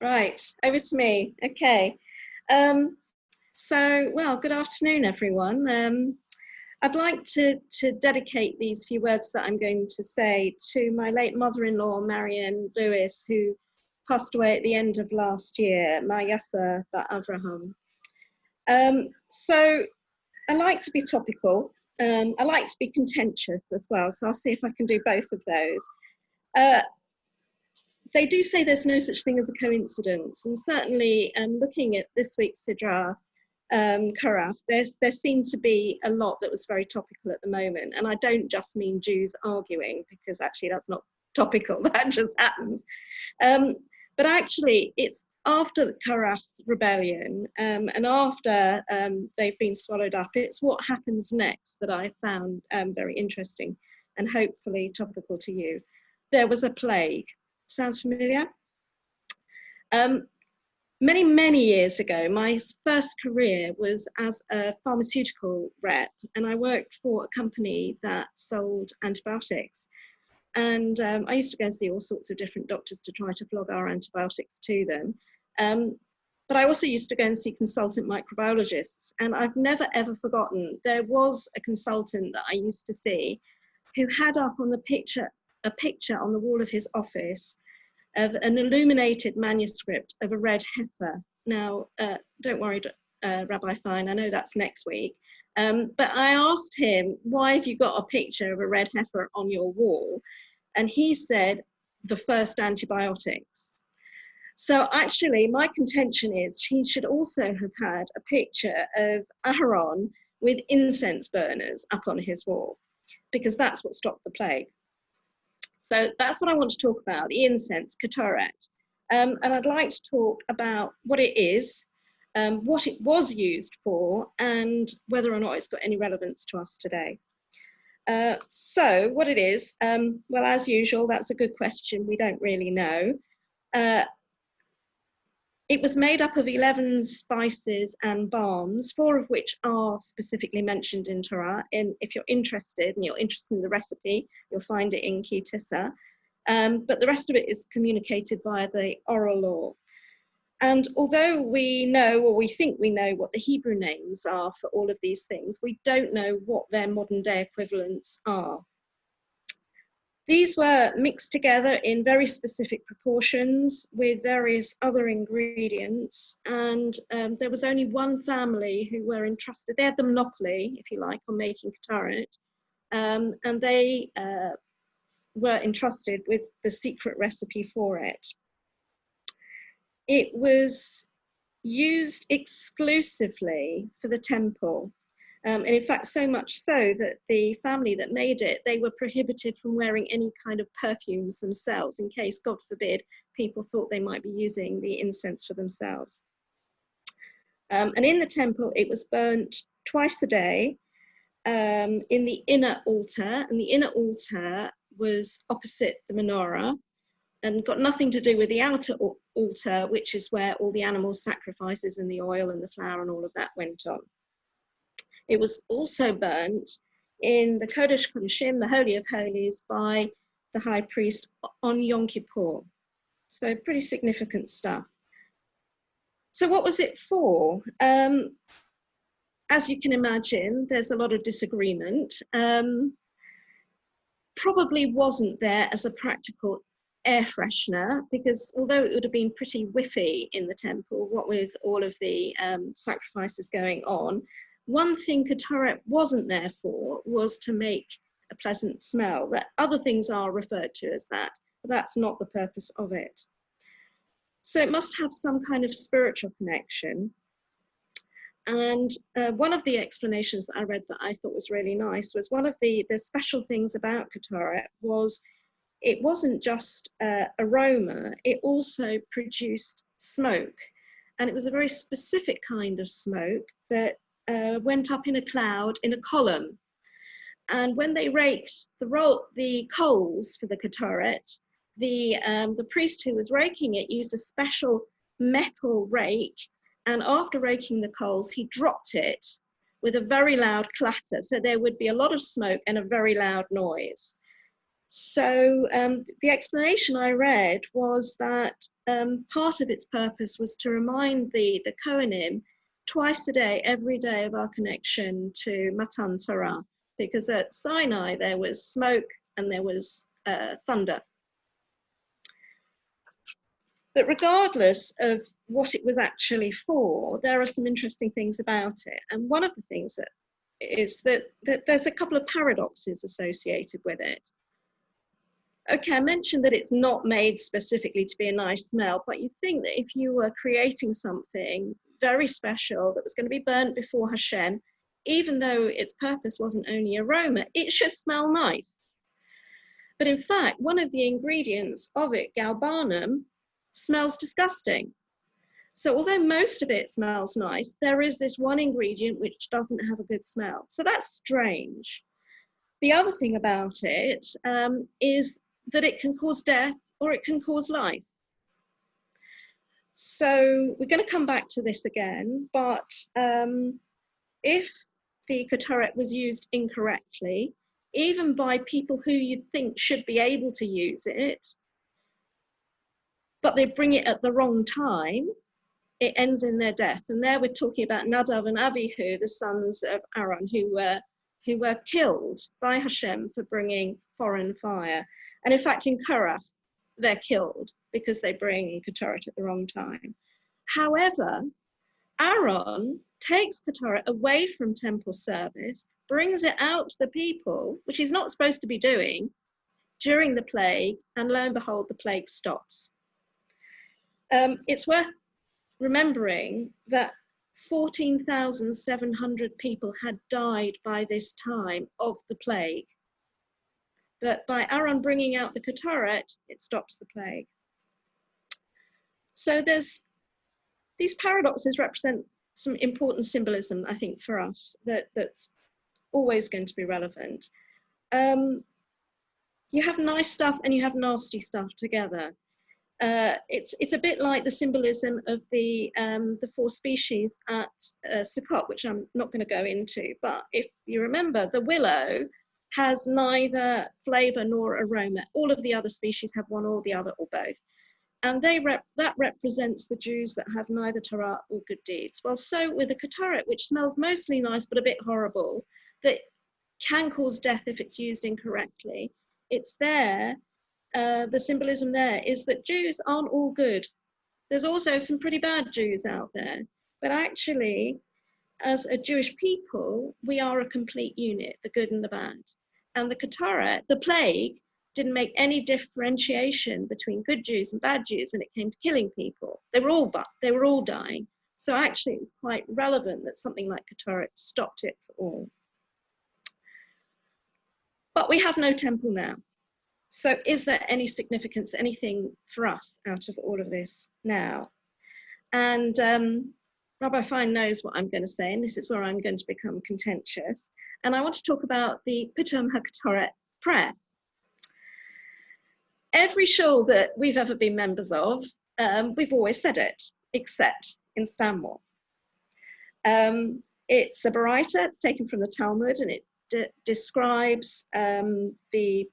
Right, over to me. Okay. Well, good afternoon, everyone. I'd like to dedicate these few words that I'm going to say to my late mother-in-law, Marianne Lewis, who passed away at the end of last year, Ma Yasa Ba Avraham. So I like to be topical. I like to be contentious as well, so I'll see if I can do both of those. They do say there's no such thing as a coincidence, and certainly looking at this week's Sidra, Karaf, there seemed to be a lot that was very topical at the moment, and I don't just mean Jews arguing, because actually that's not topical, that just happens. But actually, it's after Karaf's rebellion and after they've been swallowed up, it's what happens next that I found very interesting and hopefully topical to you. There was a plague. Sounds familiar? Many years ago, my first career was as a pharmaceutical rep, and I worked for a company that sold antibiotics. And I used to go and see all sorts of different doctors to try to flog our antibiotics to them. But I also used to go and see consultant microbiologists, and I've never ever forgotten, there was a consultant that I used to see who had up on the picture a picture on the wall of his office of an illuminated manuscript of a red heifer. Now, don't worry, Rabbi Fine, I know that's next week. But I asked him, why have you got a picture of a red heifer on your wall? And he said, the first antibiotics. So actually, my contention is he should also have had a picture of Aharon with incense burners up on his wall, because that's what stopped the plague. So that's what I want to talk about, the incense, ketoret. And I'd like to talk about what it is, what it was used for, and whether or not it's got any relevance to us today. So what it is, well, as usual, that's a good question. We don't really know. It was made up of 11 spices and balms, 4 of which are specifically mentioned in Torah. And if you're interested in the recipe, you'll find it in Ki Tissa. But the rest of it is communicated via the oral law. And although we know, or we think we know, what the Hebrew names are for all of these things, we don't know what their modern day equivalents are. These were mixed together in very specific proportions with various other ingredients, and there was only one family who were entrusted, they had the monopoly, if you like, on making ketoret, and they were entrusted with the secret recipe for it. It was used exclusively for the temple. And in fact, so much so that the family that made it, they were prohibited from wearing any kind of perfumes themselves in case, God forbid, people thought they might be using the incense for themselves. And in the temple, it was burnt twice a day in the inner altar. And the inner altar was opposite the menorah and got nothing to do with the outer altar, which is where all the animal sacrifices and the oil and the flour and all of that went on. It was also burnt in the Kodesh Kodeshim, the Holy of Holies, by the high priest on Yom Kippur. So pretty significant stuff. So what was it for? As you can imagine, there's a lot of disagreement. Probably wasn't there as a practical air freshener, because although it would have been pretty whiffy in the temple, what with all of the sacrifices going on, one thing ketoret wasn't there for was to make a pleasant smell. That other things are referred to as that, but that's not the purpose of it. So it must have some kind of spiritual connection. And one of the explanations that I read that I thought was really nice was one of the special things about ketoret was it wasn't just aroma, it also produced smoke. And it was a very specific kind of smoke that went up in a cloud in a column. And when they raked the coals for the ketoret, the priest who was raking it used a special metal rake, and after raking the coals, he dropped it with a very loud clatter. So there would be a lot of smoke and a very loud noise. So the explanation I read was that part of its purpose was to remind the Kohanim twice a day, every day, of our connection to Matan Torah, because at Sinai there was smoke and there was thunder. But regardless of what it was actually for, there are some interesting things about it. And one of the things that is that there's a couple of paradoxes associated with it. Okay, I mentioned that it's not made specifically to be a nice smell, but you think that if you were creating something very special that was going to be burnt before Hashem, even though its purpose wasn't only aroma, it should smell nice. But in fact, one of the ingredients of it, galbanum, smells disgusting. So although most of it smells nice, there is this one ingredient which doesn't have a good smell. So that's strange. The other thing about it is that it can cause death or it can cause life. So we're going to come back to this again, but if the ketoret was used incorrectly, even by people who you'd think should be able to use it, but they bring it at the wrong time, it ends in their death. And there we're talking about Nadav and Abihu, the sons of Aaron, who were killed by Hashem for bringing foreign fire. And in fact, in Korach, they're killed because they bring ketoret at the wrong time. However, Aaron takes ketoret away from temple service, brings it out to the people, which he's not supposed to be doing, during the plague, and lo and behold, the plague stops. It's worth remembering that 14,700 people had died by this time of the plague. But by Aaron bringing out the ketoret, it stops the plague. So these paradoxes represent some important symbolism, I think, for us, that's always going to be relevant. You have nice stuff and you have nasty stuff together. It's a bit like the symbolism of the 4 species at Sukkot, which I'm not going to go into. But if you remember, the willow has neither flavor nor aroma. All of the other species have one or the other or both. And that represents the Jews that have neither Torah or good deeds. Well, so with the ketoret, which smells mostly nice but a bit horrible, that can cause death if it's used incorrectly, it's there. The symbolism there is that Jews aren't all good. There's also some pretty bad Jews out there. But actually, as a Jewish people, we are a complete unit, the good and the bad. And the ketoret, the plague, didn't make any differentiation between good Jews and bad Jews when it came to killing people. They were all dying. So actually, it's quite relevant that something like ketoret stopped it for all. But we have no temple now. So is there any significance, anything for us out of all of this now? And Rabbi Fine knows what I'm going to say, and this is where I'm going to become contentious. And I want to talk about the Pitum HaKetoret prayer. Every shul that we've ever been members of, we've always said it, except in Stanmore. It's a baraita, it's taken from the Talmud, and it describes the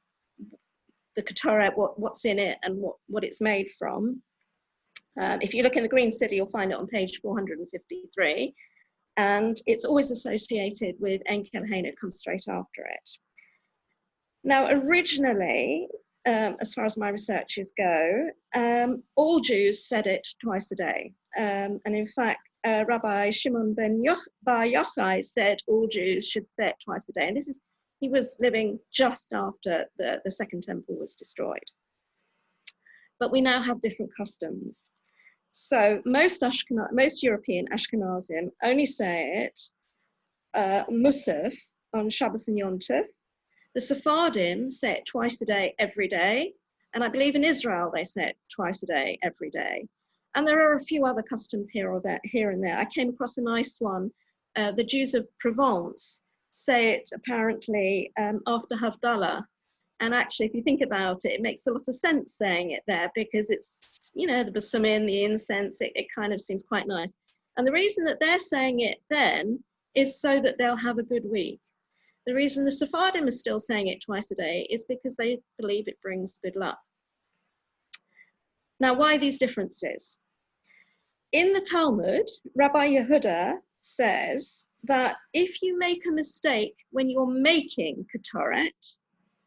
ketoret, what's in it and what it's made from. If you look in the Green City, you'll find it on page 453. And it's always associated with Enkel Hain, it comes straight after it. Now, originally, as far as my researches go, all Jews said it twice a day. And in fact, Rabbi Shimon Bar Yochai said all Jews should say it twice a day. And he was living just after the Second Temple was destroyed. But we now have different customs. So most European Ashkenazim only say it Musaf on Shabbos and Yom Tov. The Sephardim say it twice a day, every day. And I believe in Israel, they say it twice a day, every day. And there are a few other customs here and there. I came across a nice one. The Jews of Provence say it apparently after Havdalah. And actually, if you think about it, it makes a lot of sense saying it there because it's, the basumim, the incense, it kind of seems quite nice. And the reason that they're saying it then is so that they'll have a good week. The reason the Sephardim are still saying it twice a day is because they believe it brings good luck. Now, why these differences? In the Talmud, Rabbi Yehuda says that if you make a mistake when you're making ketoret,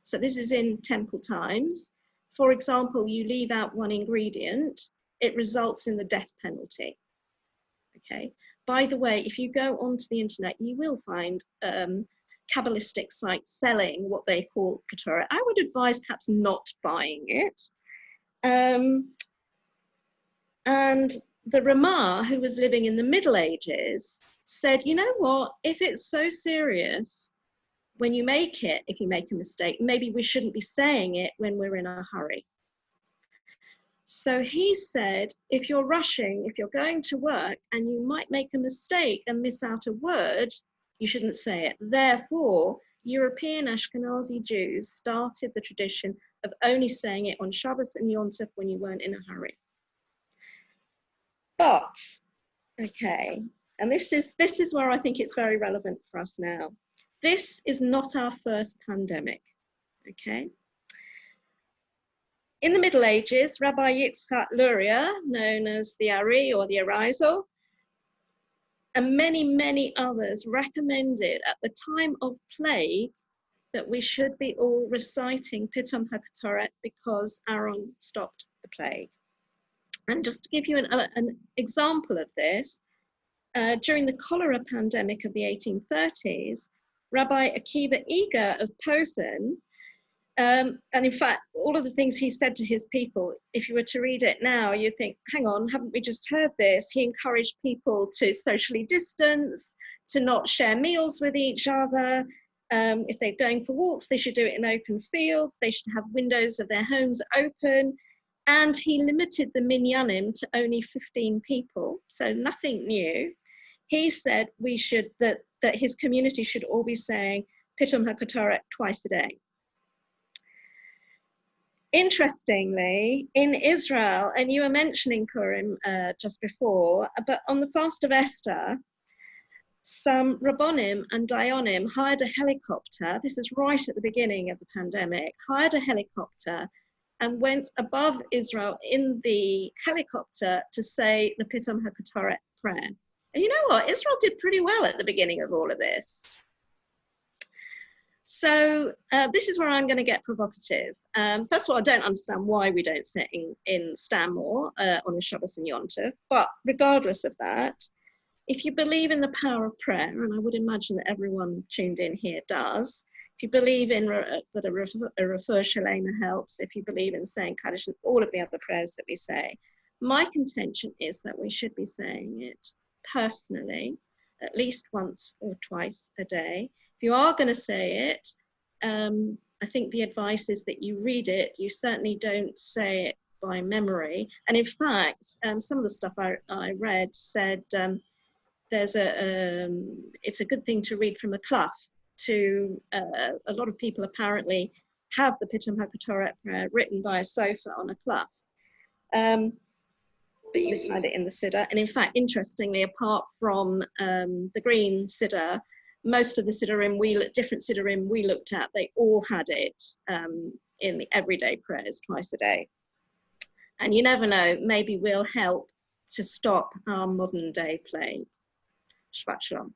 so this is in temple times, for example, you leave out one ingredient, it results in the death penalty. Okay. By the way, if you go onto the internet, you will find Kabbalistic sites selling what they call ketoret. I would advise perhaps not buying it. And the Ramah, who was living in the Middle Ages, said, you know what, if it's so serious, when you make it, if you make a mistake, maybe we shouldn't be saying it when we're in a hurry. So he said, if you're rushing, if you're going to work and you might make a mistake and miss out a word, you shouldn't say it. Therefore, European Ashkenazi Jews started the tradition of only saying it on Shabbos and Yom Tov when you weren't in a hurry. But, okay, and this is where I think it's very relevant for us now. This is not our first pandemic, okay? In the Middle Ages, Rabbi Yitzchak Luria, known as the Ari or the Arizal, and many, many others recommended at the time of plague that we should be all reciting Pitom HaKetoret because Aaron stopped the plague. And just to give you an example of this, during the cholera pandemic of the 1830s, Rabbi Akiva Eger of Posen, and in fact, all of the things he said to his people, if you were to read it now, you'd think, hang on, haven't we just heard this? He encouraged people to socially distance, to not share meals with each other. If they're going for walks, they should do it in open fields. They should have windows of their homes open. And he limited the minyanim to only 15 people, so nothing new. He said that his community should all be saying Pitom HaKetoret twice a day. Interestingly, in Israel, and you were mentioning Purim just before, but on the fast of Esther, some Rabbonim and Dayanim hired a helicopter. This is right at the beginning of the pandemic, hired a helicopter and went above Israel in the helicopter to say the Pitom HaKetoret prayer. And you know what? Israel did pretty well at the beginning of all of this. So this is where I'm going to get provocative. First of all, I don't understand why we don't say in Stanmore on a Shabbos and Yom Tov, but regardless of that, if you believe in the power of prayer, and I would imagine that everyone tuned in here does, if you believe in that a refuah shalema helps, if you believe in saying Kaddish and all of the other prayers that we say, my contention is that we should be saying it personally, at least once or twice a day. If you are going to say it, I think the advice is that you read it. You certainly don't say it by memory. And in fact, some of the stuff I read said it's a good thing to read from a klaf. A lot of people apparently have the Pitom HaKetoret prayer written by a sofa on a klaf. But you find it in the Siddur. And in fact, interestingly, apart from the green Siddur, most of the different Siddurim we looked at, they all had it in the everyday prayers twice a day. And you never know, maybe we'll help to stop our modern day plague. Shabbat Shalom.